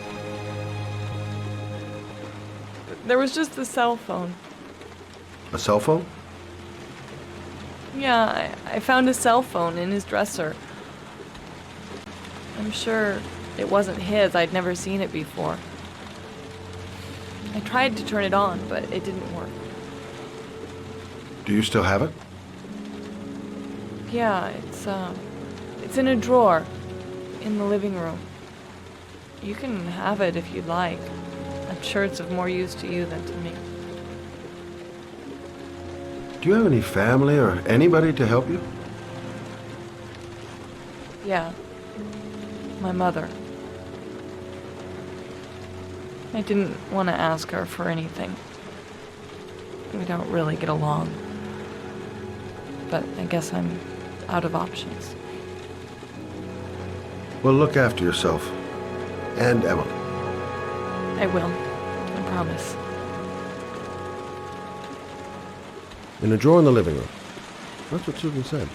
Speaker 9: there was just a cell phone.
Speaker 10: A cell phone?
Speaker 9: Yeah, I found a cell phone in his dresser. I'm sure it wasn't his. I'd never seen it before. I tried to turn it on, but it didn't work.
Speaker 10: Do you still have it?
Speaker 9: Yeah, it's in a drawer in the living room. You can have it if you'd like. I'm sure it's of more use to you than to me.
Speaker 10: Do you have any family or anybody to help you?
Speaker 9: Yeah. My mother. I didn't want to ask her for anything. We don't really get along. But I guess I'm out of options.
Speaker 10: Well, look after yourself. And Emily.
Speaker 9: I will. I promise.
Speaker 10: In a drawer in the living room. That's what Susan said.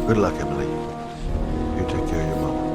Speaker 10: Good luck, Emily. You take care of your mom.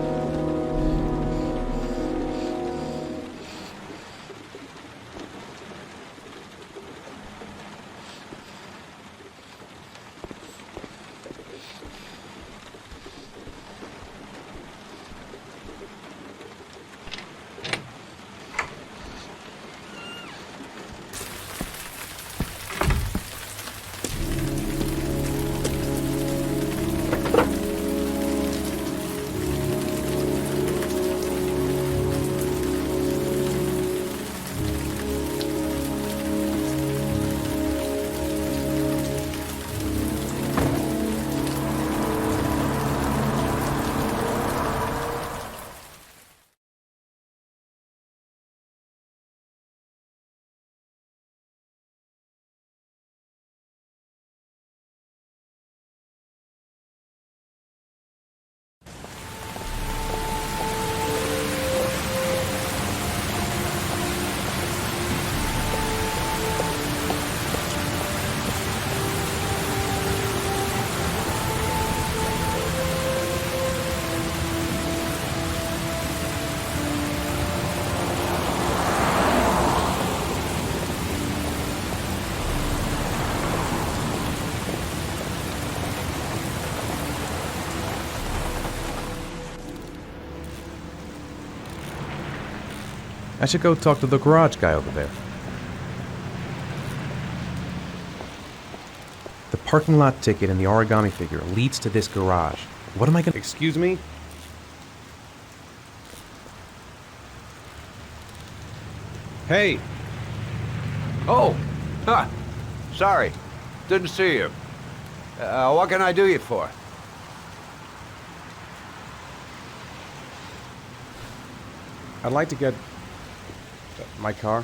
Speaker 7: I should go talk to the garage guy over there. The parking lot ticket and the origami figure leads to this garage. What am I gonna... Excuse me? Hey!
Speaker 3: Oh! Huh. Sorry. Didn't see you. What can I do you for?
Speaker 7: I'd like to get... my car.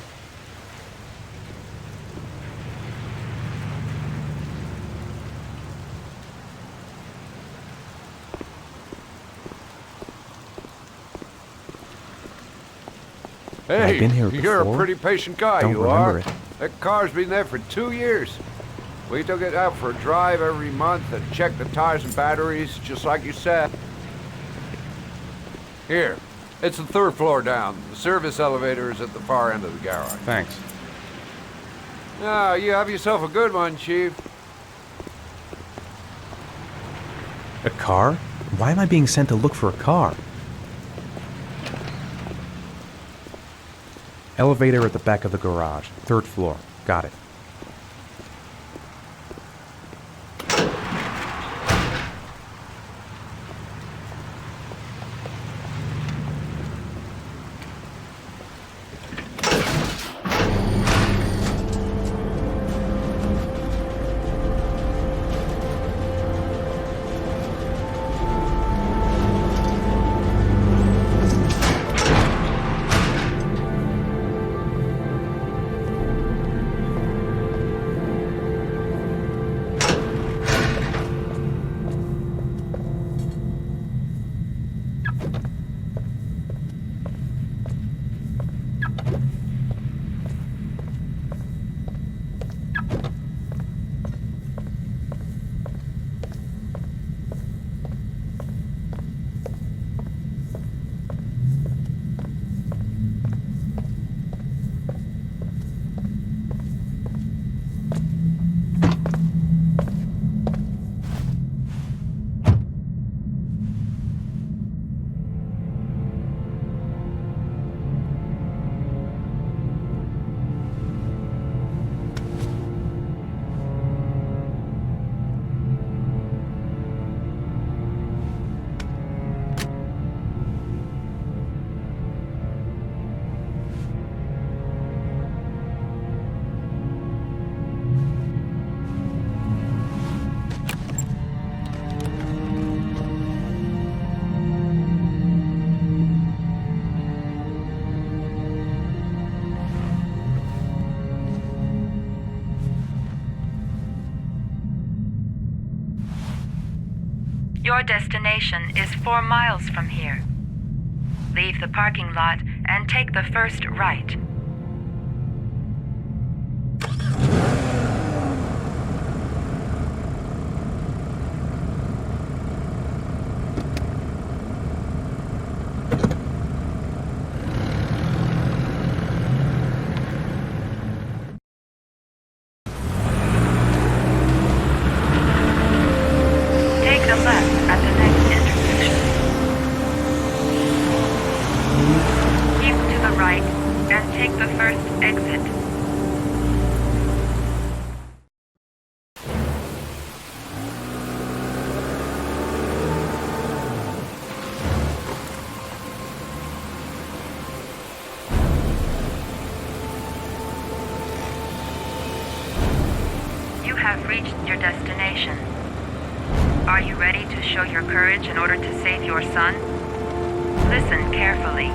Speaker 3: Hey,
Speaker 7: I've been here
Speaker 3: you're
Speaker 7: before.
Speaker 3: a pretty patient guy,
Speaker 7: Don't
Speaker 3: you
Speaker 7: remember
Speaker 3: are.
Speaker 7: it.
Speaker 3: That car's been there for 2 years. We took it out for a drive every month and checked the tires and batteries, just like you said. Here, it's the 3rd floor down. The service elevator is at the far end of the garage.
Speaker 7: Thanks.
Speaker 3: Ah, you have yourself a good one, Chief.
Speaker 7: A car? Why am I being sent to look for a car? Elevator at the back of the garage. 3rd floor. Got it.
Speaker 2: Your destination is 4 miles from here. Leave the parking lot and take the first right. Take the left at the next intersection. Keep to the right and take the first exit. You have reached your destination. Are you ready to show your courage in order to save your son? Listen carefully.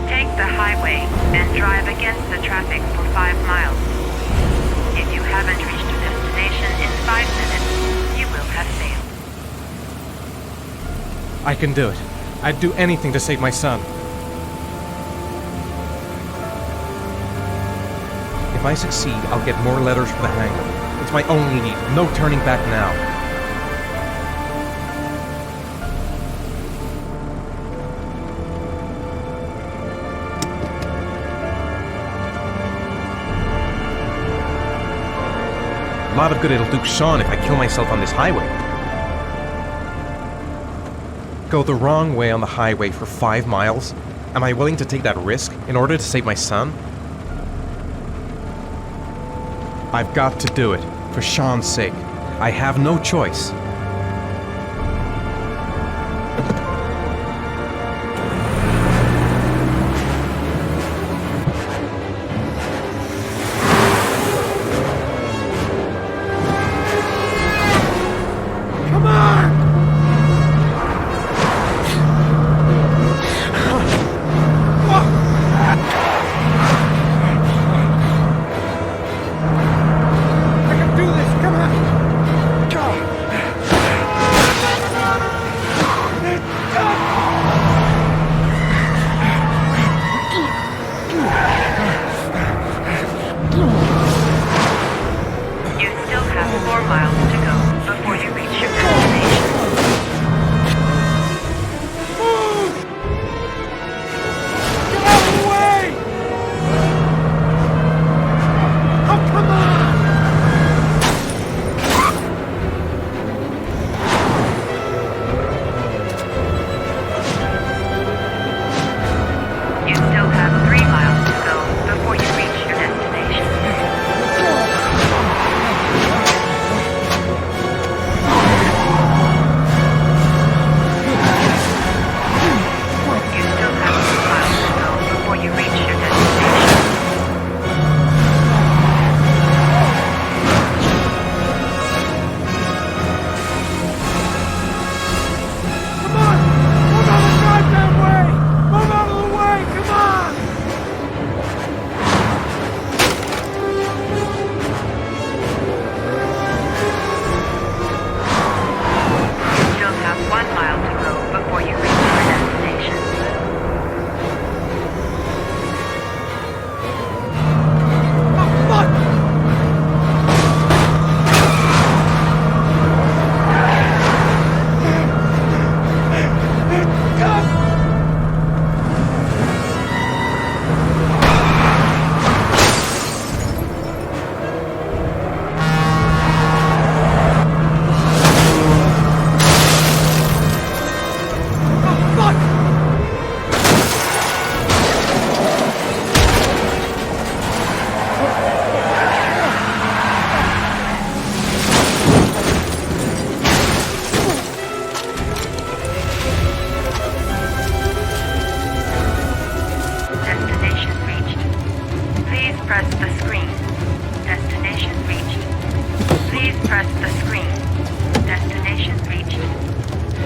Speaker 2: Take the highway and drive against the traffic for 5 miles. If you haven't reached your destination in 5 minutes, you will have failed.
Speaker 7: I can do it. I'd do anything to save my son. If I succeed, I'll get more letters for the hangar. It's my only need. No turning back now. A lot of good it'll do Sean if I kill myself on this highway. Go the wrong way on the highway for 5 miles? Am I willing to take that risk in order to save my son? I've got to do it, for Sean's sake. I have no choice.
Speaker 2: You still have 4 miles to go before you reach your destination.
Speaker 1: Get out of the way! Oh, come on!
Speaker 2: You still have 3 miles to go before you reach your destination. You still have 2 miles to go before you reach your destination.
Speaker 1: Come on! Move out of the goddamn way! Move out of the way! Come on!
Speaker 2: You still have 1 mile to go before you reach your destination.
Speaker 1: Oh, fuck! God! Oh, fuck!
Speaker 2: Destination reached. Please press the screen. Destination reached. Please press the screen. Destination reached.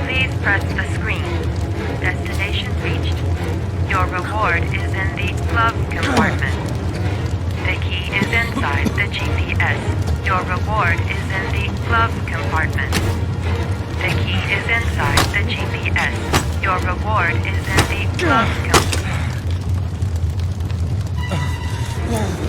Speaker 2: Please press the screen. Destination reached. Your reward is in the glove compartment. The key is inside the GPS. Your reward is in the glove compartment. The key
Speaker 14: Your reward is in the club.